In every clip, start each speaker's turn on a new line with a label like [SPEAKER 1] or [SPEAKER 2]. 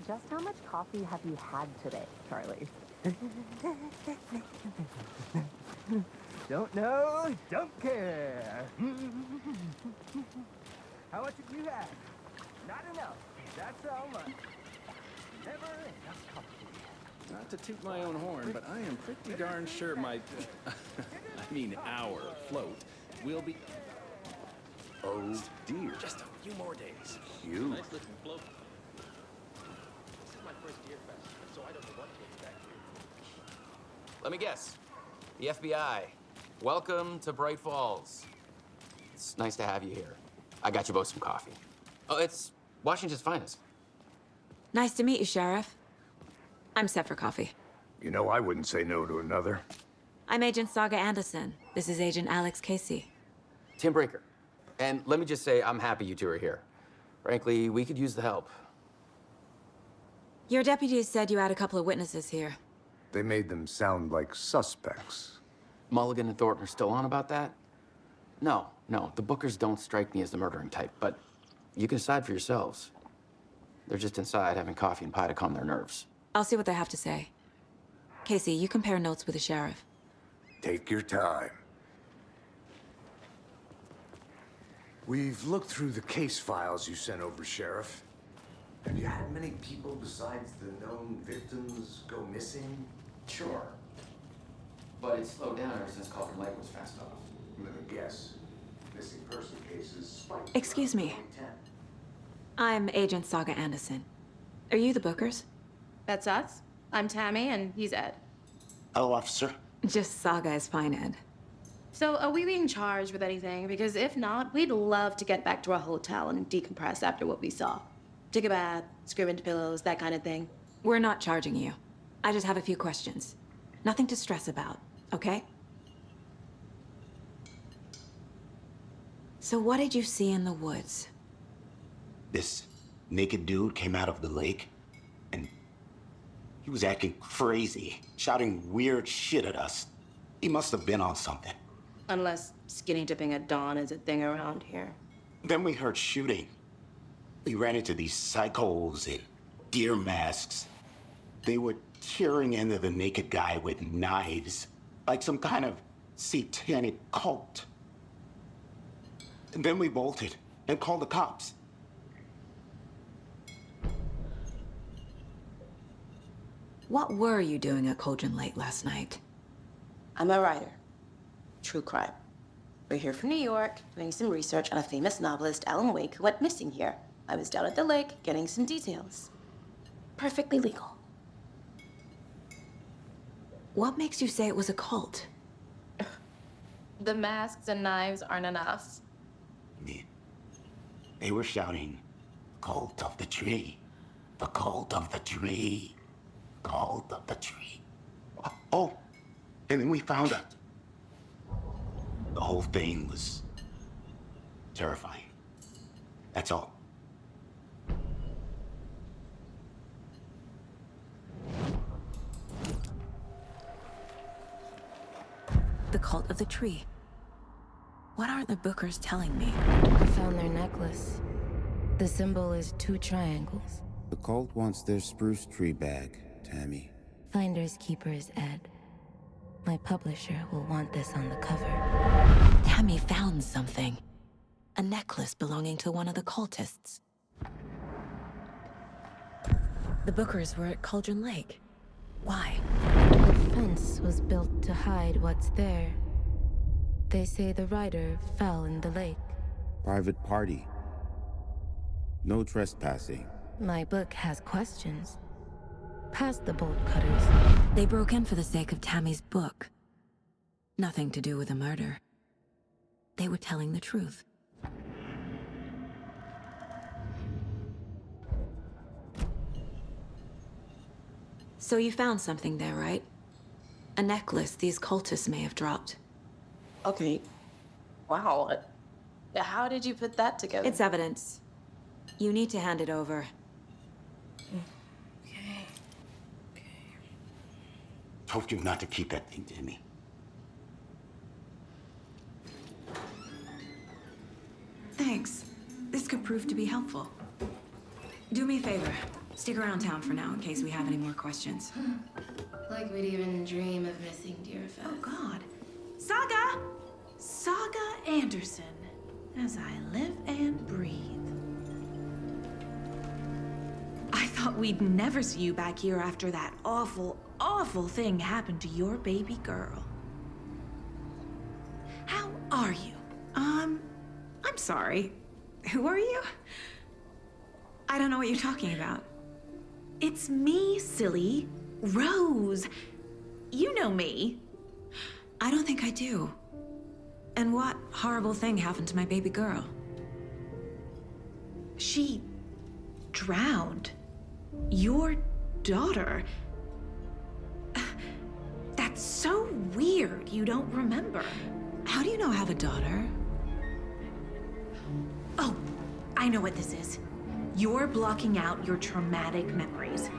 [SPEAKER 1] just how much coffee have you had today, Charlie?
[SPEAKER 2] Don't know, don't care. How much have you had? Not enough. That's how much. Never enough coffee.
[SPEAKER 3] Not to toot my own horn, but I am pretty darn sure my, our float will be...
[SPEAKER 4] Oh, dear.
[SPEAKER 3] Just a few more days.
[SPEAKER 4] You.
[SPEAKER 3] Nice looking float. This is my first Deer Fest, so I don't know what to expect here.
[SPEAKER 5] Let me guess. The FBI. Welcome to Bright Falls. It's nice to have you here. I got you both some coffee. Oh, it's Washington's finest.
[SPEAKER 6] Nice to meet you, Sheriff. I'm set for coffee.
[SPEAKER 4] You know, I wouldn't say no to another.
[SPEAKER 6] I'm Agent Saga Anderson. This is Agent Alex Casey.
[SPEAKER 5] Tim Breaker. And let me just say, I'm happy you two are here. Frankly, we could use the help.
[SPEAKER 6] Your deputies said you had a couple of witnesses here.
[SPEAKER 4] They made them sound like suspects.
[SPEAKER 5] Mulligan and Thornton are still on about that? No, the Bookers don't strike me as the murdering type, but you can decide for yourselves. They're just inside having coffee and pie to calm their nerves.
[SPEAKER 6] I'll see what they have to say. Casey, you compare notes with the sheriff.
[SPEAKER 4] Take your time. We've looked through the case files you sent over, Sheriff. Have you had many people besides the known victims go missing?
[SPEAKER 5] Sure. But it's slowed down ever since Cauldron Lake was fast off.
[SPEAKER 4] Let me guess. Missing person cases spiked.
[SPEAKER 6] Excuse me.
[SPEAKER 4] 2010.
[SPEAKER 6] I'm Agent Saga Anderson. Are you the Bookers?
[SPEAKER 7] That's us. I'm Tammy, and he's Ed.
[SPEAKER 8] Hello, officer.
[SPEAKER 6] Just Saga is fine, Ed.
[SPEAKER 7] So, are we being charged with anything? Because if not, we'd love to get back to our hotel and decompress after what we saw. Take a bath, scream into pillows, that kind of thing.
[SPEAKER 6] We're not charging you. I just have a few questions. Nothing to stress about, okay? So what did you see in the woods?
[SPEAKER 8] This naked dude came out of the lake, and he was acting crazy, shouting weird shit at us. He must have been on something.
[SPEAKER 7] Unless skinny dipping at dawn is a thing around here.
[SPEAKER 8] Then we heard shooting. We ran into these psychos in deer masks. They were tearing into the naked guy with knives, like some kind of satanic cult. And then we bolted and called the cops.
[SPEAKER 6] What were you doing at Cauldron Lake last night?
[SPEAKER 7] I'm a writer. True crime. We're here from New York, doing some research on a famous novelist, Alan Wake, who went missing here. I was down at the lake, getting some details. Perfectly legal.
[SPEAKER 6] What makes you say it was a cult?
[SPEAKER 7] The masks and knives aren't enough.
[SPEAKER 8] I mean, they were shouting, "Cult of the tree, the cult of the tree, cult of the tree." Oh, and then we found out. The whole thing was terrifying. That's all.
[SPEAKER 6] The cult of the tree. What aren't the Bookers telling me?
[SPEAKER 9] I found their necklace. The symbol is 2 triangles.
[SPEAKER 10] The cult wants their spruce tree back, Tammy.
[SPEAKER 9] Finders keepers, Ed. My publisher will want this on the cover.
[SPEAKER 6] Tammy found something. A necklace belonging to one of the cultists. The Bookers were at Cauldron Lake. Why?
[SPEAKER 9] The fence was built to hide what's there. They say the rider fell in the lake.
[SPEAKER 10] Private party. No trespassing.
[SPEAKER 9] My book has questions. Past the bolt cutters.
[SPEAKER 6] They broke in for the sake of Tammy's book. Nothing to do with a murder. They were telling the truth. So you found something there, right? A necklace these cultists may have dropped.
[SPEAKER 7] Okay. Wow. How did you put that together?
[SPEAKER 6] It's evidence. You need to hand it over.
[SPEAKER 8] Told you not to keep that thing to me.
[SPEAKER 6] Thanks. This could prove to be helpful. Do me a favor. Stick around town for now in case we have any more questions.
[SPEAKER 9] Like we'd even dream of missing Deerfest.
[SPEAKER 11] Oh, God. Saga! Saga Anderson. As I live and breathe. I thought we'd never see you back here after that awful, awful thing happened to your baby girl. How are you? I'm sorry. Who are you? I don't know what you're talking about. It's me, silly. Rose. You know me.
[SPEAKER 6] I don't think I do. And what horrible thing happened to my baby girl?
[SPEAKER 11] She drowned. Your daughter. That's so weird you don't remember.
[SPEAKER 6] How do you know I have a daughter?
[SPEAKER 11] Oh, I know what this is. You're blocking out your traumatic memories.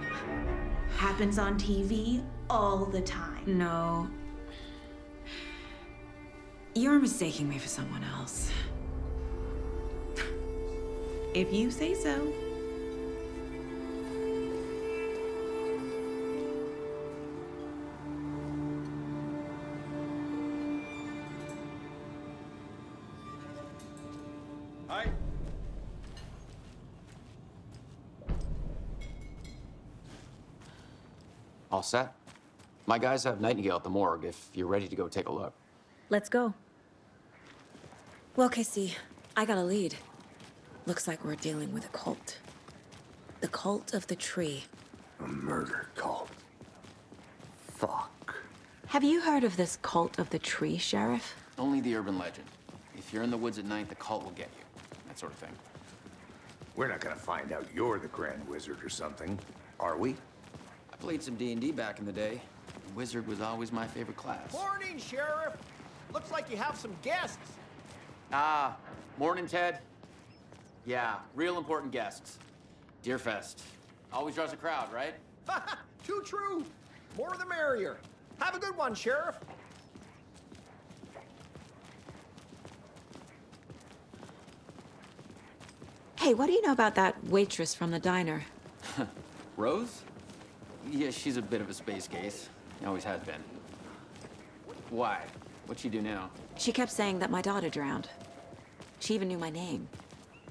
[SPEAKER 11] Happens on TV all the time.
[SPEAKER 6] No. You're mistaking me for someone else.
[SPEAKER 11] If you say so.
[SPEAKER 3] Hi.
[SPEAKER 5] All set? My guys have Nightingale at the morgue if you're ready to go take a look.
[SPEAKER 6] Let's go. Well, Casey, I got a lead. Looks like we're dealing with a cult. The cult of the tree.
[SPEAKER 4] A murder cult. Fuck.
[SPEAKER 6] Have you heard of this cult of the tree, Sheriff?
[SPEAKER 5] Only the urban legend. If you're in the woods at night, the cult will get you. That sort of thing.
[SPEAKER 4] We're not gonna find out you're the Grand Wizard or something, are we?
[SPEAKER 5] I played some D&D back in the day. The wizard was always my favorite class.
[SPEAKER 2] Morning, Sheriff. Looks like you have some guests.
[SPEAKER 5] Ah, morning, Ted. Yeah, real important guests. Deerfest. Always draws a crowd, right?
[SPEAKER 2] Too true. More the merrier. Have a good one, Sheriff.
[SPEAKER 6] Hey, what do you know about that waitress from the diner?
[SPEAKER 5] Rose? Yeah, she's a bit of a space case. Always has been. Why? What'd she do now?
[SPEAKER 6] She kept saying that my daughter drowned. She even knew my name.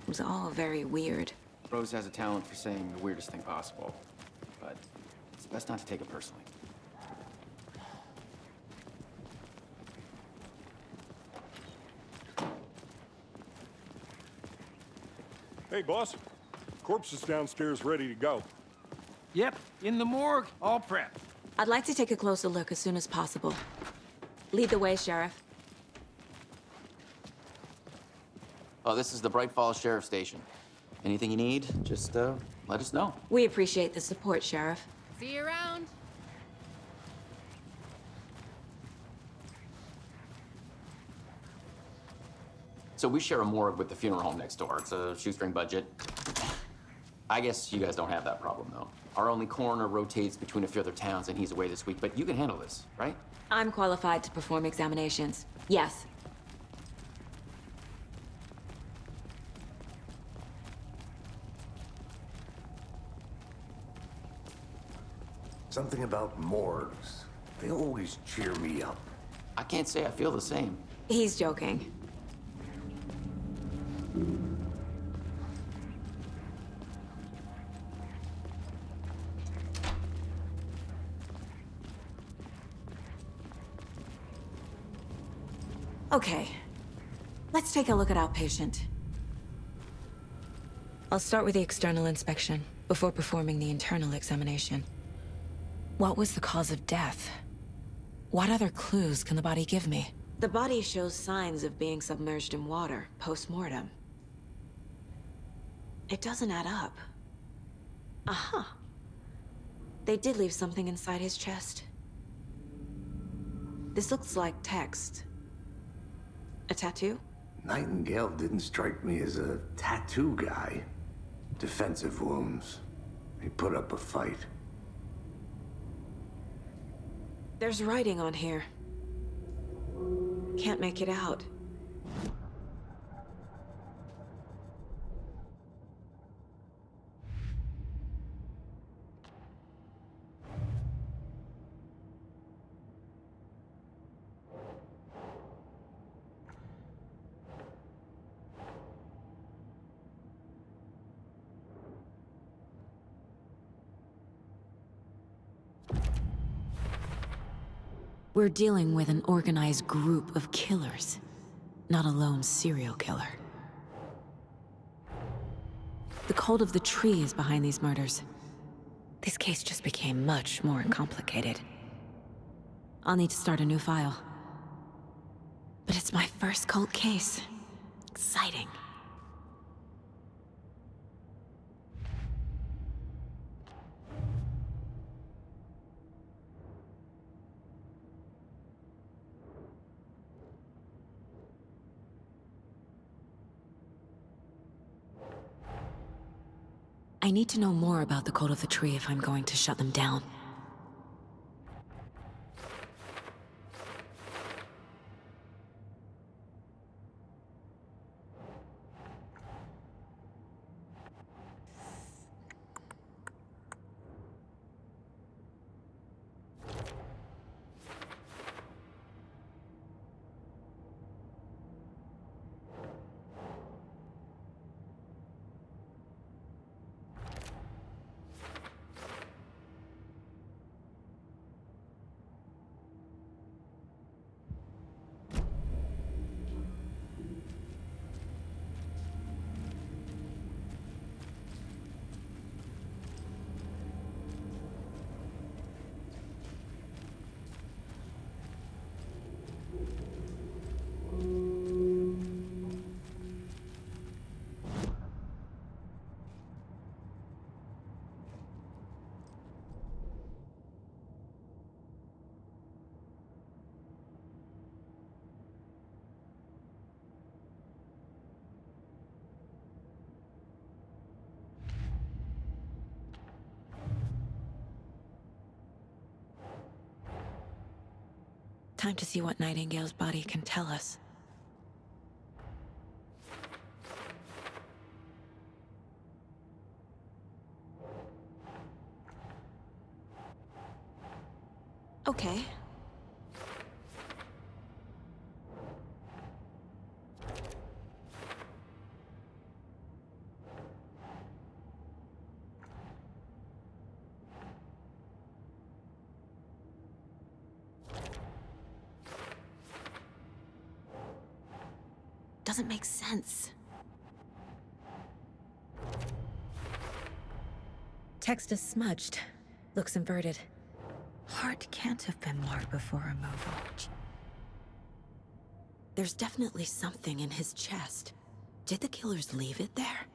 [SPEAKER 6] It was all very weird.
[SPEAKER 5] Rose has a talent for saying the weirdest thing possible. But it's best not to take it personally.
[SPEAKER 12] Hey, boss. Corpse is downstairs ready to go.
[SPEAKER 2] Yep, in the morgue, all prepped.
[SPEAKER 6] I'd like to take a closer look as soon as possible. Lead the way, Sheriff.
[SPEAKER 5] Oh, this is the Bright Falls Sheriff Station. Anything you need, just let us know.
[SPEAKER 6] We appreciate the support, Sheriff.
[SPEAKER 9] See you around.
[SPEAKER 5] So we share a morgue with the funeral home next door. It's a shoestring budget. I guess you guys don't have that problem, though. Our only coroner rotates between a few other towns, and he's away this week. But you can handle this, right?
[SPEAKER 6] I'm qualified to perform examinations. Yes.
[SPEAKER 4] Something about morgues. They always cheer me up.
[SPEAKER 5] I can't say I feel the same.
[SPEAKER 6] He's joking. Okay, let's take a look at outpatient. I'll start with the external inspection before performing the internal examination. What was the cause of death? What other clues can the body give me? The body shows signs of being submerged in water post-mortem. It doesn't add up. Uh-huh. They did leave something inside his chest. This looks like text. A tattoo?
[SPEAKER 4] Nightingale didn't strike me as a tattoo guy. Defensive wounds. He put up a fight.
[SPEAKER 6] There's writing on here. Can't make it out. We're dealing with an organized group of killers, not a lone serial killer. The cult of the tree is behind these murders. This case just became much more complicated. I'll need to start a new file. But it's my first cult case. Exciting. I need to know more about the cult of the tree if I'm going to shut them down. Time to see what Nightingale's body can tell us. Okay. Doesn't make sense. Text is smudged. Looks inverted. Heart can't have been marked before removal. There's definitely something in his chest. Did the killers leave it there?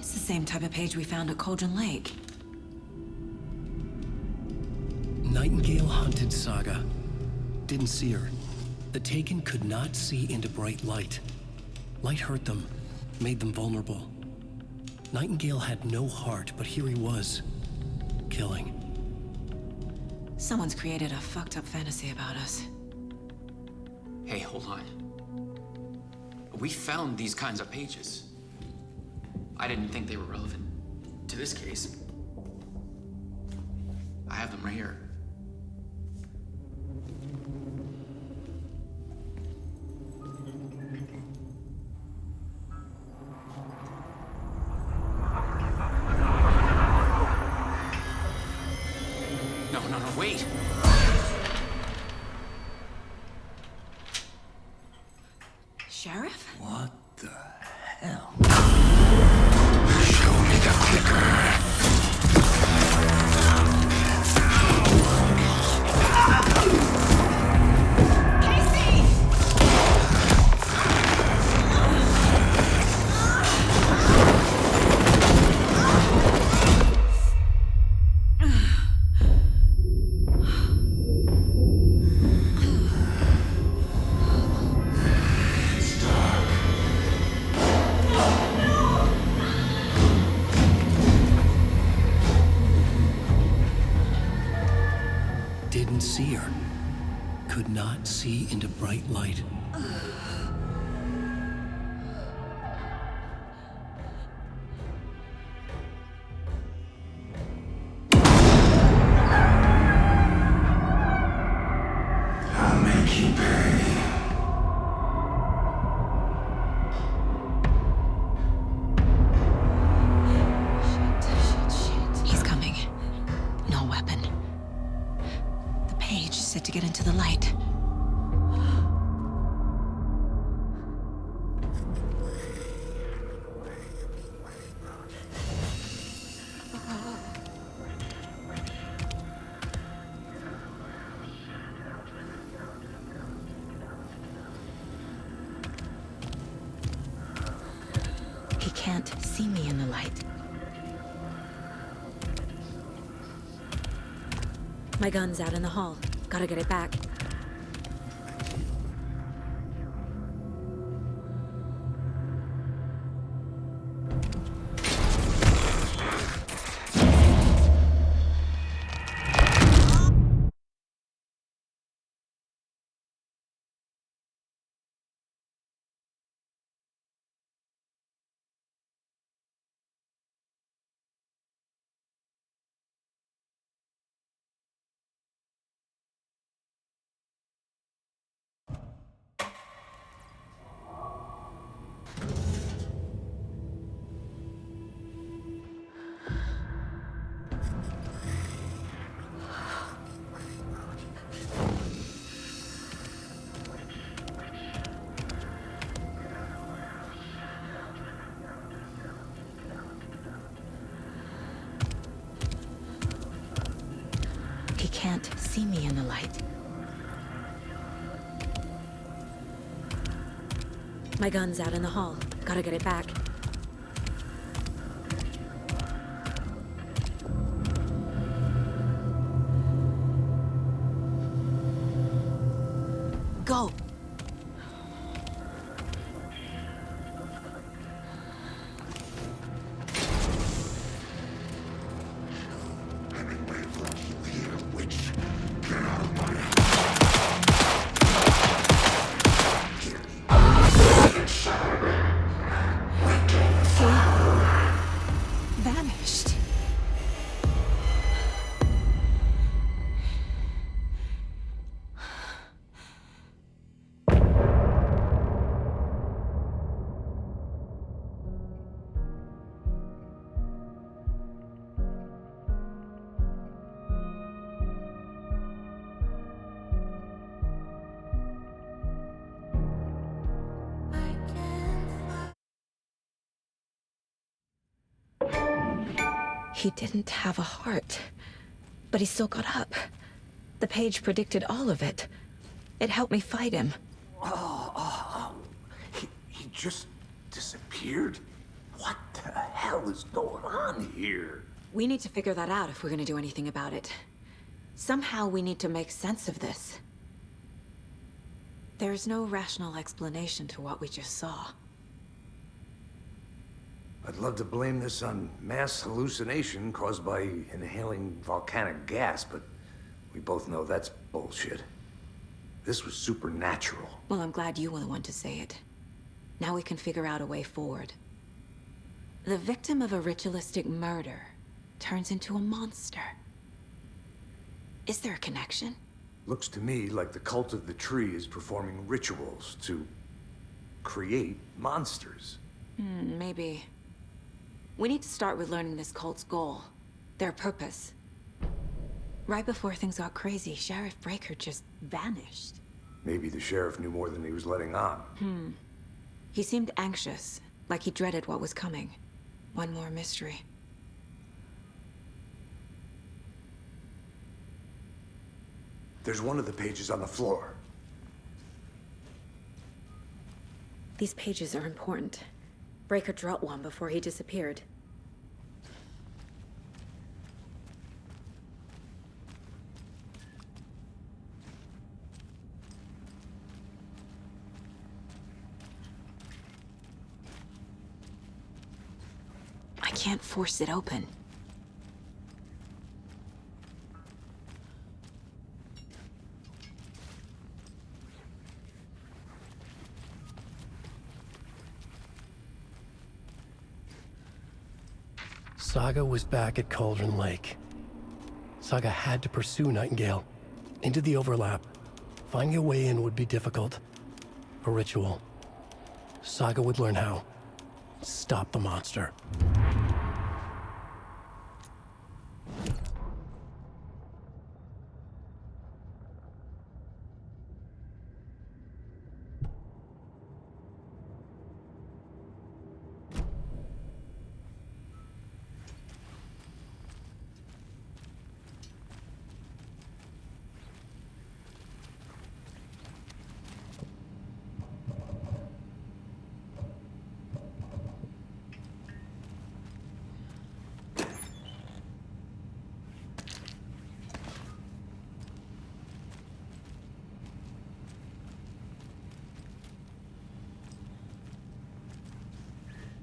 [SPEAKER 6] Same type of page we found at Cauldron Lake.
[SPEAKER 13] Nightingale hunted Saga. Didn't see her. The Taken could not see into bright light. Light hurt them, made them vulnerable. Nightingale had no heart, but here he was, killing.
[SPEAKER 6] Someone's created a fucked up fantasy about us.
[SPEAKER 5] Hey, hold on. We found these kinds of pages. I didn't think they were relevant to this case. I have them right here. No, wait!
[SPEAKER 6] Sheriff?
[SPEAKER 4] What the hell?
[SPEAKER 8] Show me the clicker.
[SPEAKER 13] see her. Could not see into bright light.
[SPEAKER 8] I'll make you pay.
[SPEAKER 6] He's coming. No weapon. The page said to get into the light. He can't see me in the light. My gun's out in the hall. Gotta get it back. He can't see me in the light. My gun's out in the hall. Gotta get it back. Go! Vanished. He didn't have a heart, but he still got up. The page predicted all of it. It helped me fight him.
[SPEAKER 4] He just disappeared? What the hell is going on here?
[SPEAKER 6] We need to figure that out if we're gonna do anything about it. Somehow we need to make sense of this. There's no rational explanation to what we just saw.
[SPEAKER 4] I'd love to blame this on mass hallucination caused by inhaling volcanic gas, but we both know that's bullshit. This was supernatural.
[SPEAKER 6] Well, I'm glad you were the one to say it. Now we can figure out a way forward. The victim of a ritualistic murder turns into a monster. Is there a connection?
[SPEAKER 4] Looks to me like the cult of the tree is performing rituals to create monsters.
[SPEAKER 6] Maybe. We need to start with learning this cult's goal. Their purpose. Right before things got crazy, Sheriff Breaker just vanished.
[SPEAKER 4] Maybe the sheriff knew more than he was letting on.
[SPEAKER 6] He seemed anxious, like he dreaded what was coming. One more mystery.
[SPEAKER 4] There's one of the pages on the floor.
[SPEAKER 6] These pages are important. Breaker dropped one before he disappeared. I can't force it open.
[SPEAKER 13] Saga was back at Cauldron Lake. Saga had to pursue Nightingale into the overlap. Finding a way in would be difficult. A ritual. Saga would learn how. Stop the monster.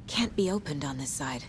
[SPEAKER 6] Can't be opened on this side.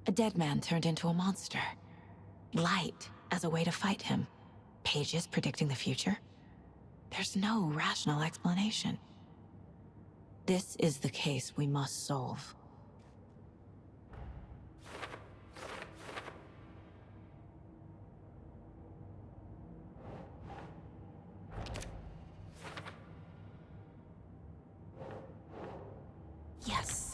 [SPEAKER 6] A dead man turned into a monster. Light as a way to fight him. Pages predicting the future? There's no rational explanation. This is the case we must solve. Yes.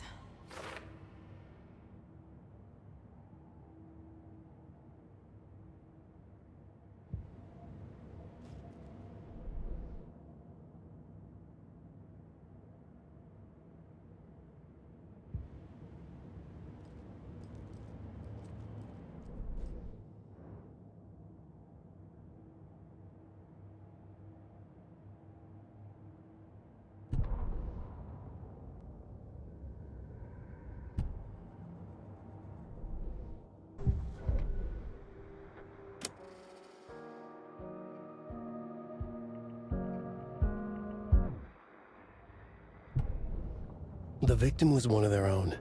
[SPEAKER 13] The victim was one of their own.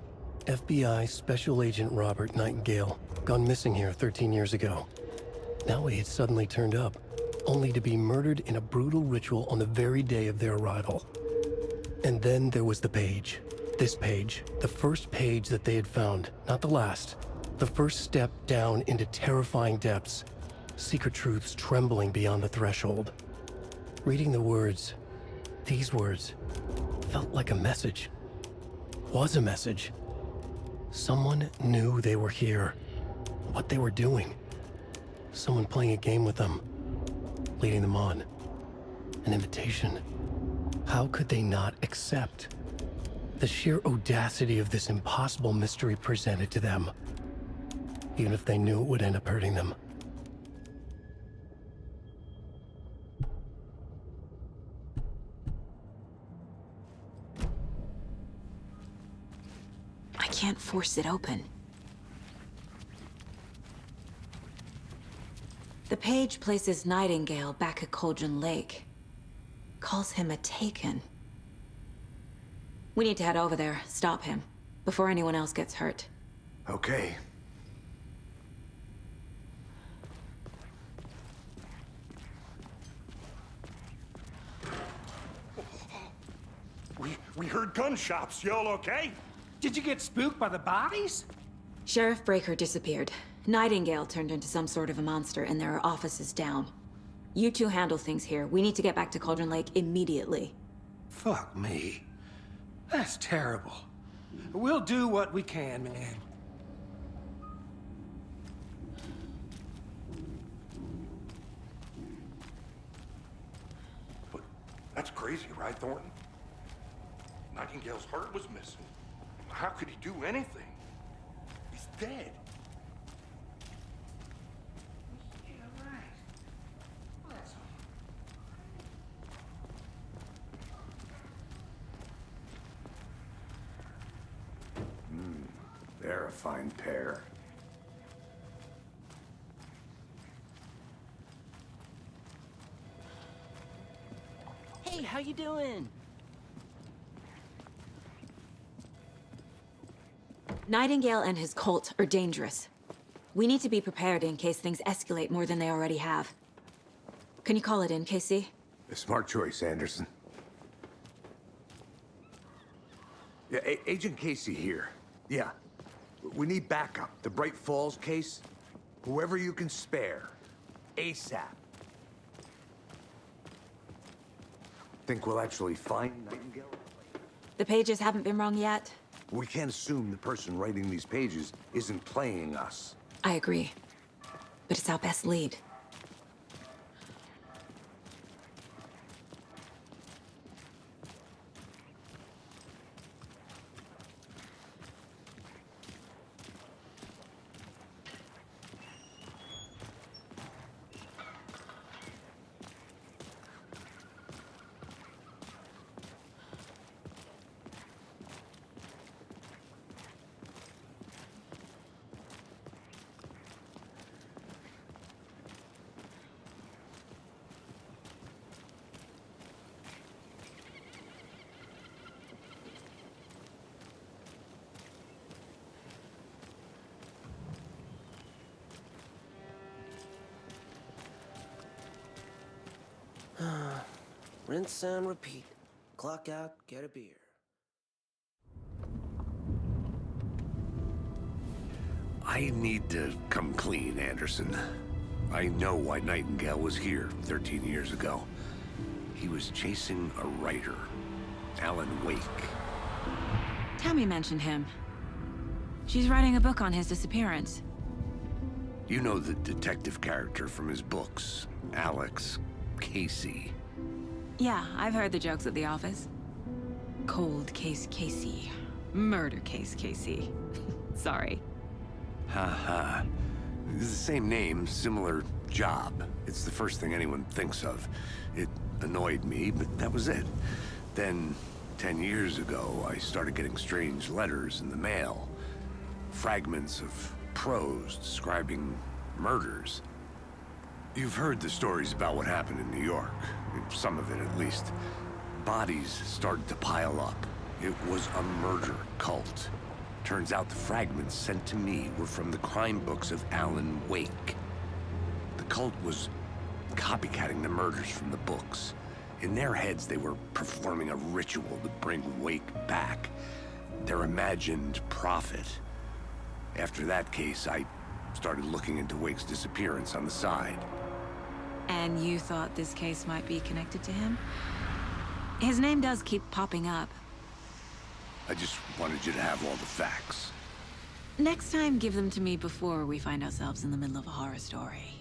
[SPEAKER 13] FBI Special Agent Robert Nightingale, gone missing here 13 years ago. Now he had suddenly turned up, only to be murdered in a brutal ritual on the very day of their arrival. And then there was the page. This page, the first page that they had found, not the last. The first step down into terrifying depths. Secret truths trembling beyond the threshold. Reading the words, these words, felt like a message. Was a message. Someone knew they were here, what they were doing. Someone playing a game with them, leading them on. An invitation. How could they not accept? The sheer audacity of this impossible mystery presented to them, even if they knew it would end up hurting them.
[SPEAKER 6] I can't force it open. The page places Nightingale back at Cauldron Lake. Calls him a Taken. We need to head over there, stop him, before anyone else gets hurt.
[SPEAKER 4] Okay.
[SPEAKER 12] We heard gunshots. Y'all okay?
[SPEAKER 2] Did you get spooked by the bodies?
[SPEAKER 6] Sheriff Breaker disappeared. Nightingale turned into some sort of a monster, and there are offices down. You two handle things here. We need to get back to Cauldron Lake immediately.
[SPEAKER 2] Fuck me. That's terrible. We'll do what we can, man.
[SPEAKER 12] But that's crazy, right, Thornton? Nightingale's heart was missing. How could he do anything? He's dead.
[SPEAKER 4] They're a fine pair.
[SPEAKER 14] Hey, how you doing?
[SPEAKER 6] Nightingale and his cult are dangerous. We need to be prepared in case things escalate more than they already have. Can you call it in, Casey?
[SPEAKER 4] A smart choice, Anderson. Yeah, Agent Casey here. Yeah. We need backup. The Bright Falls case. Whoever you can spare. ASAP. Think we'll actually find Nightingale?
[SPEAKER 6] The pages haven't been wrong yet?
[SPEAKER 4] We can't assume the person writing these pages isn't playing us.
[SPEAKER 6] I agree. But it's our best lead.
[SPEAKER 14] Rinse and repeat. Clock out, get a beer.
[SPEAKER 4] I need to come clean, Anderson. I know why Nightingale was here 13 years ago. He was chasing a writer, Alan Wake.
[SPEAKER 6] Tammy mentioned him. She's writing a book on his disappearance.
[SPEAKER 4] You know the detective character from his books, Alex Casey.
[SPEAKER 6] Yeah, I've heard the jokes at the office. Cold case Casey. Murder case Casey. Sorry.
[SPEAKER 4] Ha. It's the same name, similar job. It's the first thing anyone thinks of. It annoyed me, but that was it. Then, 10 years ago, I started getting strange letters in the mail. Fragments of prose describing murders. You've heard the stories about what happened in New York. Some of it, at least. Bodies started to pile up. It was a murder cult. Turns out the fragments sent to me were from the crime books of Alan Wake. The cult was copycatting the murders from the books. In their heads, they were performing a ritual to bring Wake back. Their imagined prophet. After that case, I started looking into Wake's disappearance on the side.
[SPEAKER 6] And you thought this case might be connected to him? His name does keep popping up.
[SPEAKER 4] I just wanted you to have all the facts.
[SPEAKER 6] Next time, give them to me before we find ourselves in the middle of a horror story.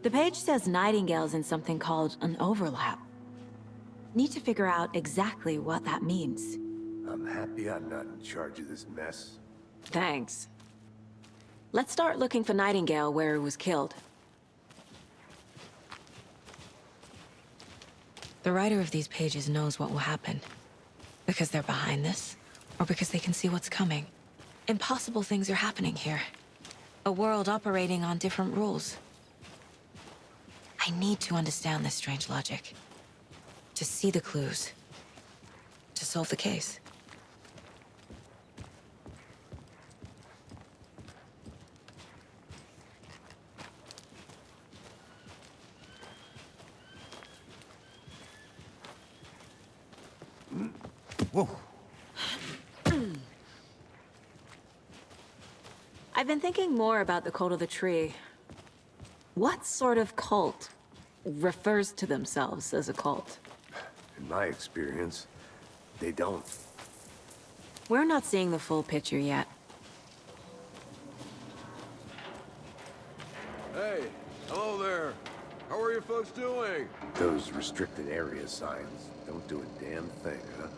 [SPEAKER 6] The page says Nightingale's in something called an overlap. Need to figure out exactly what that means.
[SPEAKER 4] I'm happy I'm not in charge of this mess.
[SPEAKER 6] Thanks. Let's start looking for Nightingale where he was killed. The writer of these pages knows what will happen. Because they're behind this, or because they can see what's coming. Impossible things are happening here. A world operating on different rules. I need to understand this strange logic. To see the clues. To solve the case.
[SPEAKER 4] Whoa.
[SPEAKER 6] I've been thinking more about the cult of the tree. What sort of cult refers to themselves as a cult?
[SPEAKER 4] In my experience, they don't.
[SPEAKER 6] We're not seeing the full picture yet.
[SPEAKER 15] Hey, hello there. How are you folks doing?
[SPEAKER 4] Those restricted area signs don't do a damn thing, huh?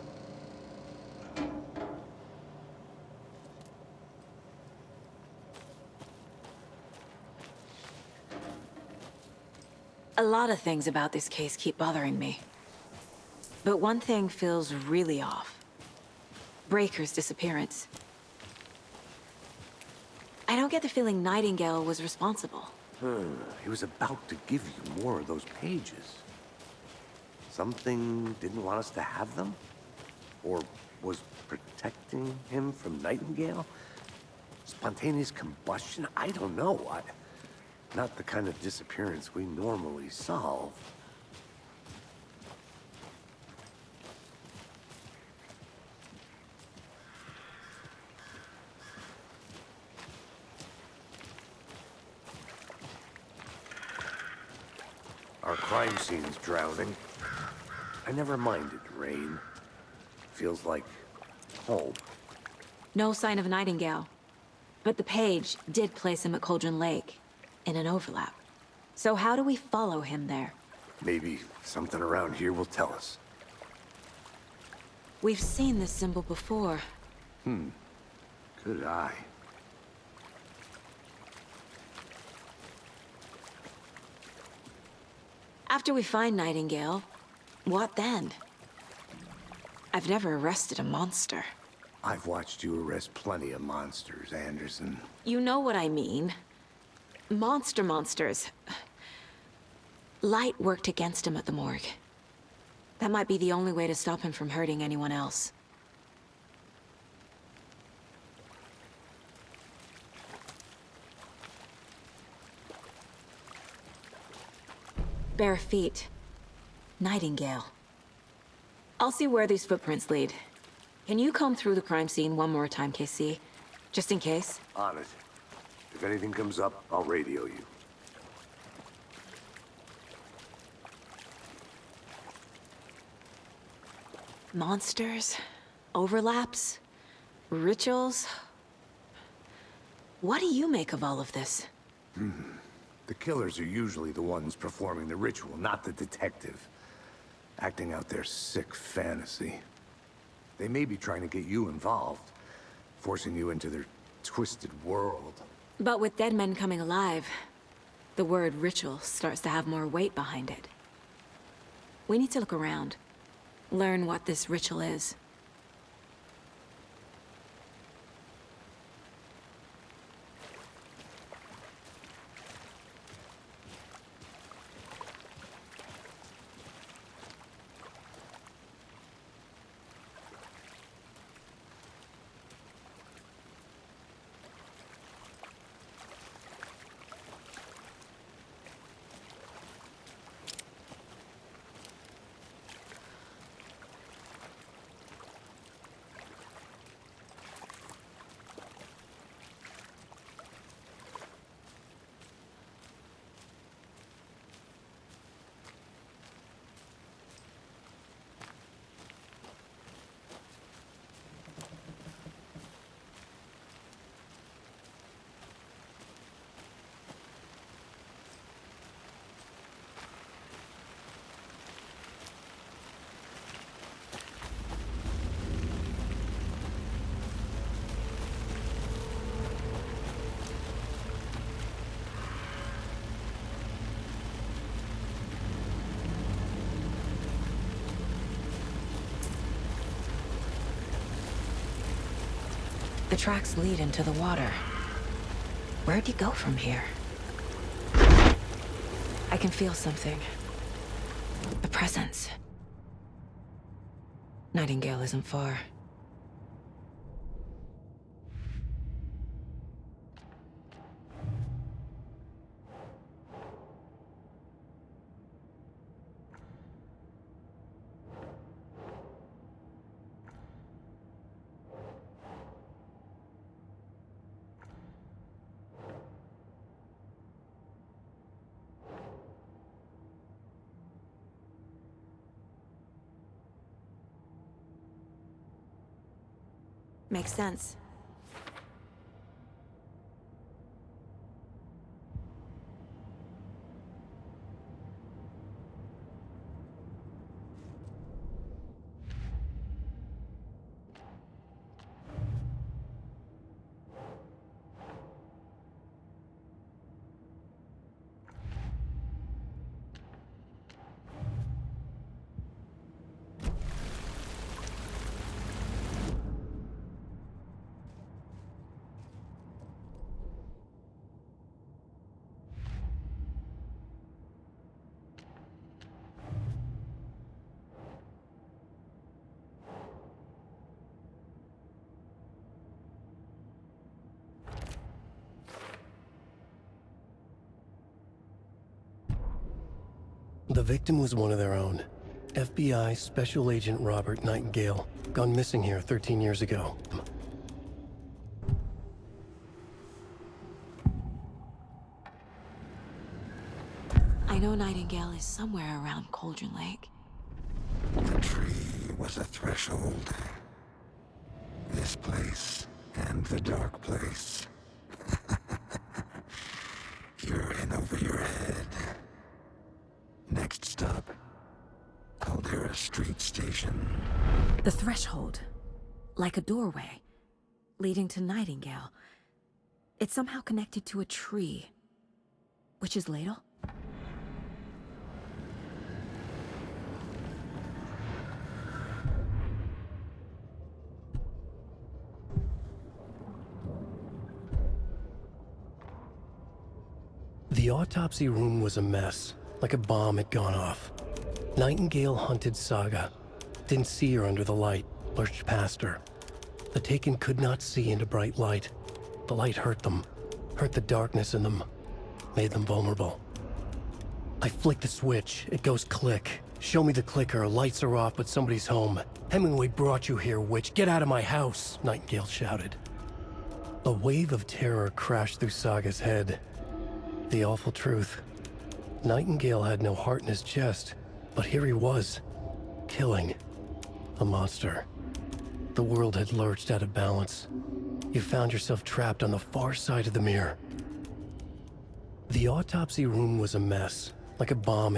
[SPEAKER 6] A lot of things about this case keep bothering me. But one thing feels really off. Breaker's disappearance. I don't get the feeling Nightingale was responsible.
[SPEAKER 4] He was about to give you more of those pages. Something didn't want us to have them? Or was protecting him from Nightingale? Spontaneous combustion? I don't know. Not the kind of disappearance we normally solve. Our crime scene's drowning. I never minded rain. Feels like home.
[SPEAKER 6] No sign of Nightingale. But the page did place him at Cauldron Lake, in an overlap. So how do we follow him there?
[SPEAKER 4] Maybe something around here will tell us.
[SPEAKER 6] We've seen this symbol before.
[SPEAKER 4] Good eye.
[SPEAKER 6] After we find Nightingale, what then? I've never arrested a monster.
[SPEAKER 4] I've watched you arrest plenty of monsters, Anderson.
[SPEAKER 6] You know what I mean. Monsters. Light worked against him at the morgue. That might be the only way to stop him from hurting anyone else. Bare feet. Nightingale. I'll see where these footprints lead. Can you comb through the crime scene one more time, KC? Just in case?
[SPEAKER 4] On it. If anything comes up, I'll radio you.
[SPEAKER 6] Monsters? Overlaps? Rituals? What do you make of all of this?
[SPEAKER 4] The killers are usually the ones performing the ritual, not the detective. Acting out their sick fantasy. They may be trying to get you involved, forcing you into their twisted world.
[SPEAKER 6] But with dead men coming alive, the word ritual starts to have more weight behind it. We need to look around. Learn what this ritual is. The tracks lead into the water. Where'd he go from here? I can feel something. A presence. Nightingale isn't far. Makes sense.
[SPEAKER 13] The victim was one of their own. FBI Special Agent Robert Nightingale, gone missing here 13 years ago.
[SPEAKER 6] I know Nightingale is somewhere around Cauldron Lake.
[SPEAKER 16] The tree was a threshold. This place and the dark place. You're in over your head. Next stop, Caldera Street Station.
[SPEAKER 6] The threshold. Like a doorway. Leading to Nightingale. It's somehow connected to a tree. Witch's Ladle?
[SPEAKER 13] The autopsy room was a mess, like a bomb had gone off. Nightingale hunted Saga. Didn't see her under the light, lurched past her. The Taken could not see into bright light. The light hurt them, hurt the darkness in them, made them vulnerable. I flick the switch, it goes click. Show me the clicker, lights are off, but somebody's home. Hemingway brought you here, witch. Get out of my house, Nightingale shouted. A wave of terror crashed through Saga's head. The awful truth. Nightingale had no heart in his chest, but here he was, killing a monster. The world had lurched out of balance. You found yourself trapped on the far side of the mirror. The autopsy room was a mess, like a bomb.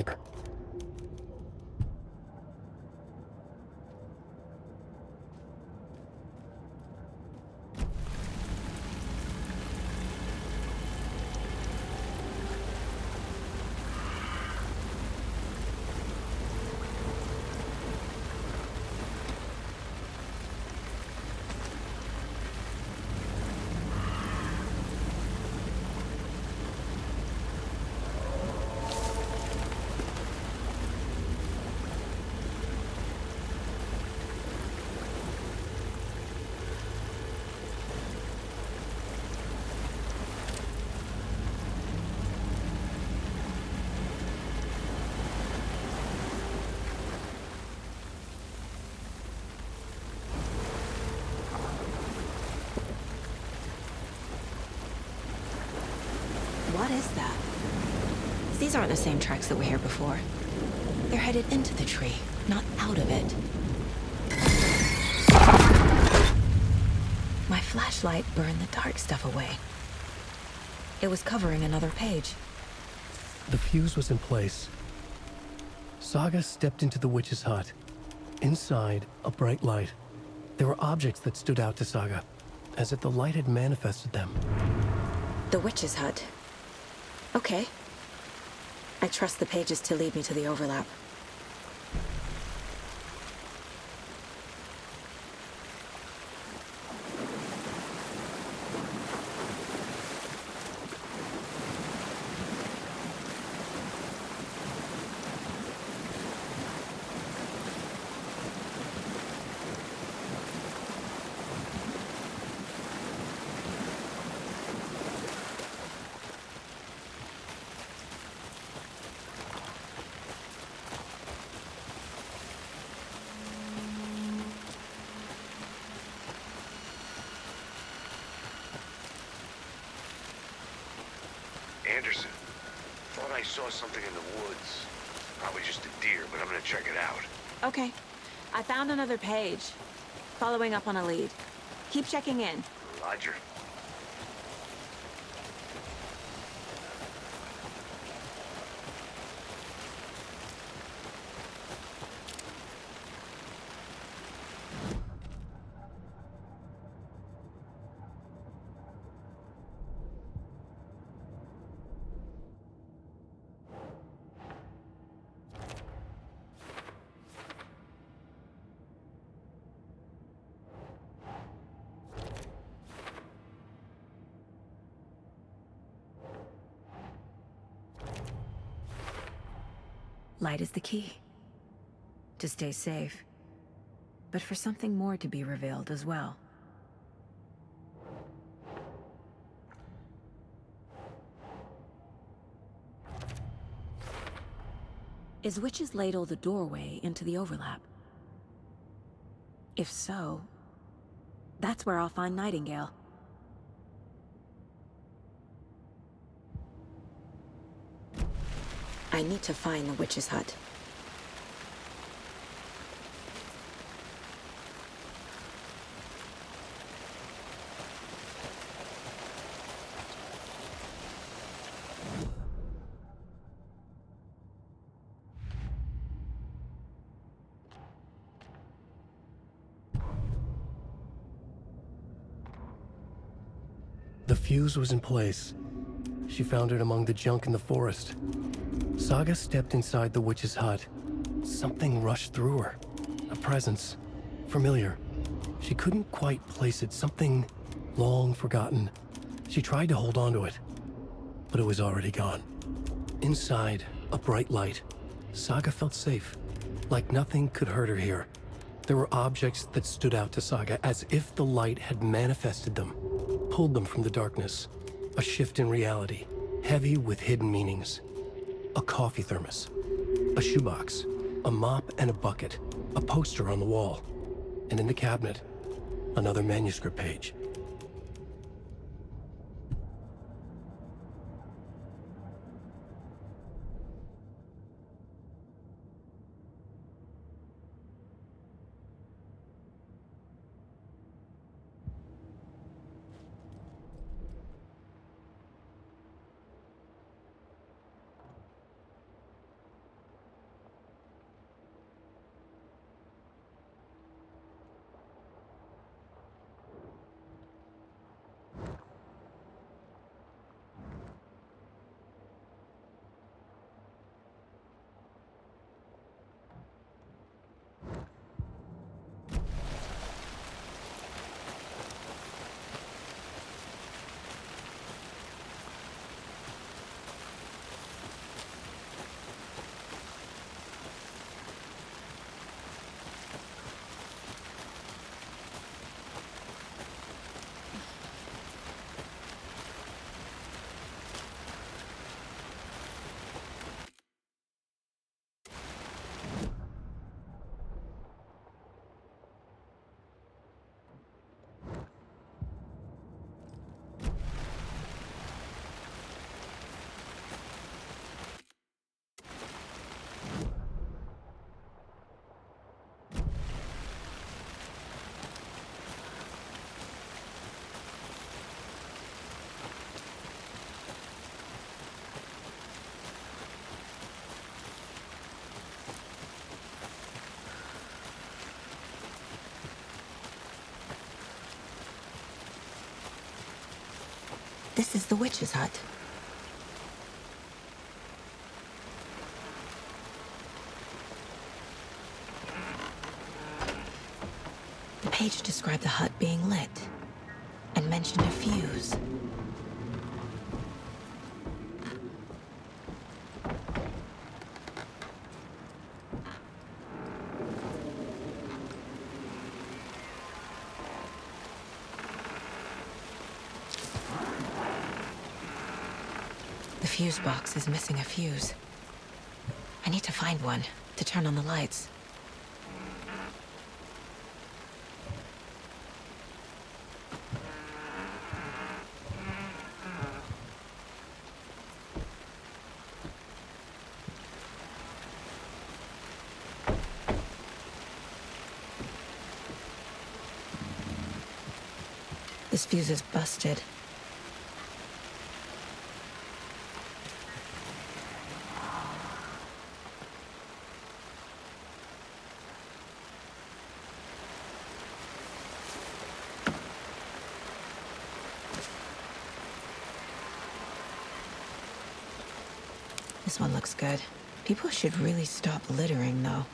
[SPEAKER 6] What is that? These aren't the same tracks that were here before. They're headed into the tree, not out of it. My flashlight burned the dark stuff away. It was covering another page.
[SPEAKER 13] The fuse was in place. Saga stepped into the witch's hut. Inside, a bright light. There were objects that stood out to Saga, as if the light had manifested them.
[SPEAKER 6] The witch's hut. Okay. I trust the pages to lead me to the overlap.
[SPEAKER 4] I saw something in the woods. Probably just a deer, but I'm gonna check it out.
[SPEAKER 6] Okay. I found another page. Following up on a lead. Keep checking in.
[SPEAKER 4] Roger.
[SPEAKER 6] Light is the key. To stay safe. But for something more to be revealed as well. Is Witch's Ladle the doorway into the overlap? If so, that's where I'll find Nightingale. I need to find the witch's hut.
[SPEAKER 13] The fuse was in place. She found it among the junk in the forest. Saga stepped inside the witch's hut. Something rushed through her. A presence. Familiar. She couldn't quite place it. Something long forgotten. She tried to hold on to it, but it was already gone. Inside, a bright light. Saga felt safe. Like nothing could hurt her here. There were objects that stood out to Saga as if the light had manifested them, pulled them from the darkness. A shift in reality, heavy with hidden meanings. A coffee thermos, a shoebox, a mop and a bucket, a poster on the wall, and in the cabinet, another manuscript page.
[SPEAKER 6] This is the witch's hut. The page described the hut being lit and mentioned a fuse. The fuse box is missing a fuse. I need to find one to turn on the lights. This fuse is busted. This one looks good. People should really stop littering, though.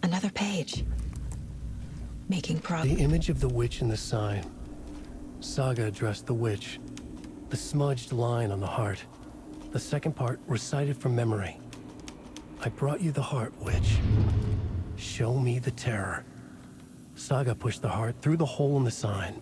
[SPEAKER 6] Another page. Making progress.
[SPEAKER 13] The image of the witch in the sign. Saga addressed the witch. The smudged line on the heart. The second part recited from memory. I brought you the heart, witch. Show me the terror. Saga pushed the heart through the hole in the sign.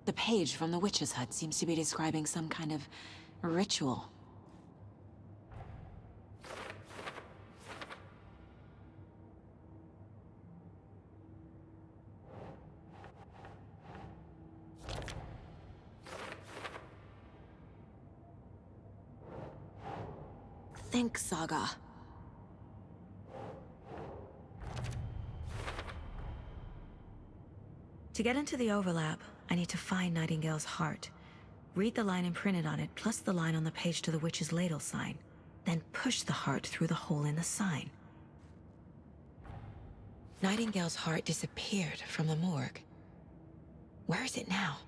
[SPEAKER 6] The page from the witch's hut seems to be describing some kind of ritual. Think, Saga. To get into the overlap, I need to find Nightingale's heart. Read the line imprinted on it, plus the line on the page to the witch's ladle sign. Then push the heart through the hole in the sign. Nightingale's heart disappeared from the morgue. Where is it now?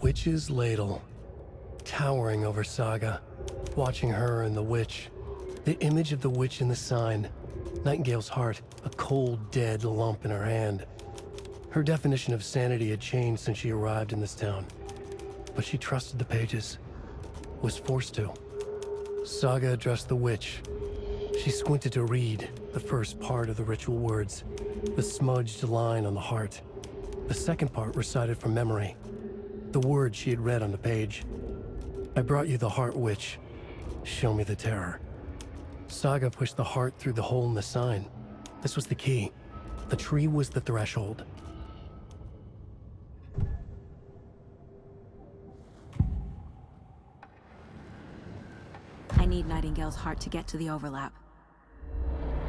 [SPEAKER 13] Witch's ladle, towering over Saga, watching her and the witch. The image of the witch in the sign, Nightingale's heart, a cold, dead lump in her hand. Her definition of sanity had changed since she arrived in this town, but she trusted the pages, was forced to. Saga addressed the witch. She squinted to read the first part of the ritual words, the smudged line on the heart. The second part recited from memory. The words she had read on the page. I brought you the heart, witch. Show me the terror. Saga pushed the heart through the hole in the sign. This was the key. The tree was the threshold.
[SPEAKER 6] I need Nightingale's heart to get to the overlap.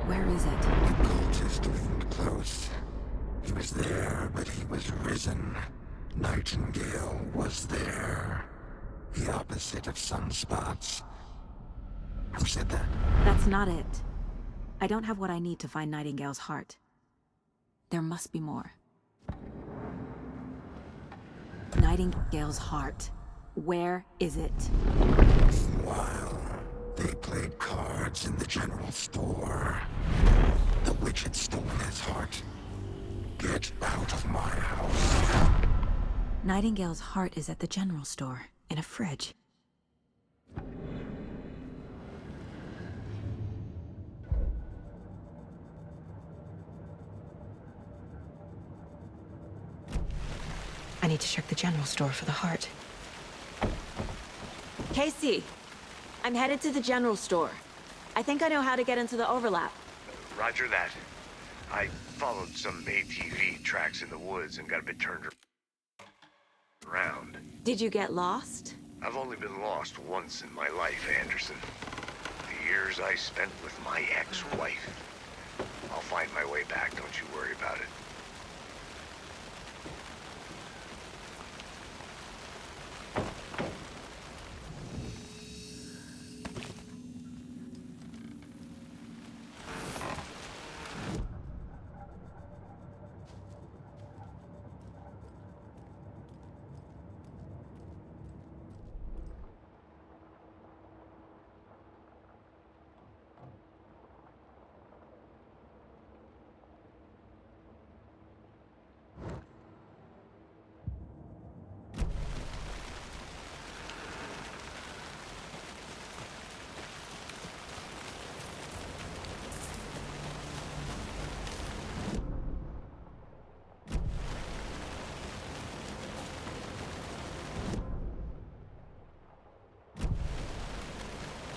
[SPEAKER 6] Where is it?
[SPEAKER 16] The cultist leaned close. He was there, but he was risen. Nightingale was there. The opposite of sunspots. Who said that?
[SPEAKER 6] That's not it. I don't have what I need to find Nightingale's heart. There must be more. Nightingale's heart. Where is it?
[SPEAKER 16] Meanwhile, they played cards in the general store. The witch had stolen his heart. Get out of my house.
[SPEAKER 6] Nightingale's heart is at the general store, in a fridge. I need to check the general store for the heart. Casey, I'm headed to the general store. I think I know how to get into the overlap.
[SPEAKER 4] Roger that. I followed some ATV tracks in the woods and got a bit turned around.
[SPEAKER 6] Did you get lost?
[SPEAKER 4] I've only been lost once in my life, Anderson. The years I spent with my ex-wife. I'll find my way back, don't you worry about it.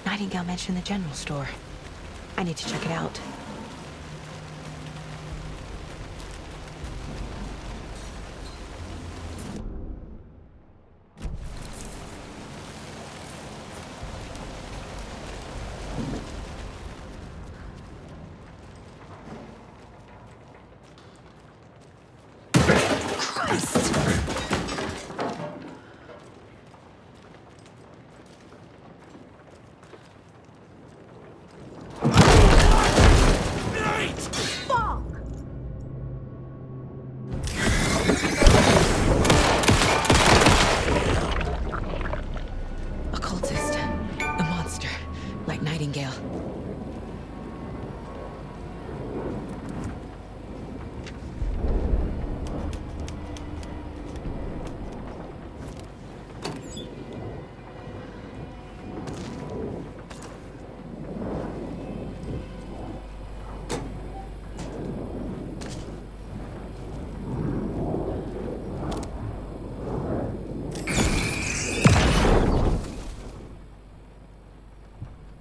[SPEAKER 6] Nightingale mentioned the general store. I need to check it out.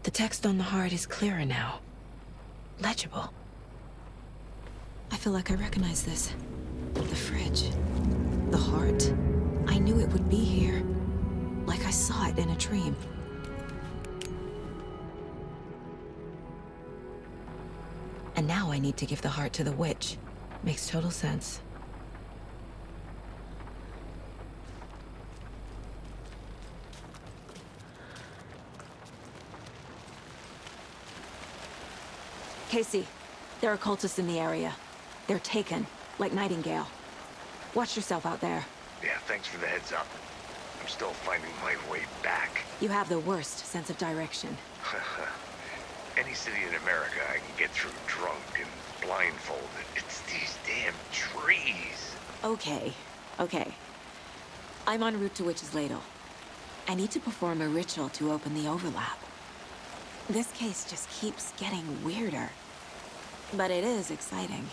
[SPEAKER 6] The text on the heart is clearer now. Legible. I feel like I recognize this. The fridge. The heart. I knew it would be here. Like I saw it in a dream. And now I need to give the heart to the witch. Makes total sense. Casey, there are cultists in the area. They're taken, like Nightingale. Watch yourself out there.
[SPEAKER 4] Yeah, thanks for the heads up. I'm still finding my way back.
[SPEAKER 6] You have the worst sense of direction.
[SPEAKER 4] Any city in America I can get through drunk and blindfolded. It's these damn trees.
[SPEAKER 6] Okay. I'm en route to Witch's Ladle. I need to perform a ritual to open the overlap. This case just keeps getting weirder. But it is exciting.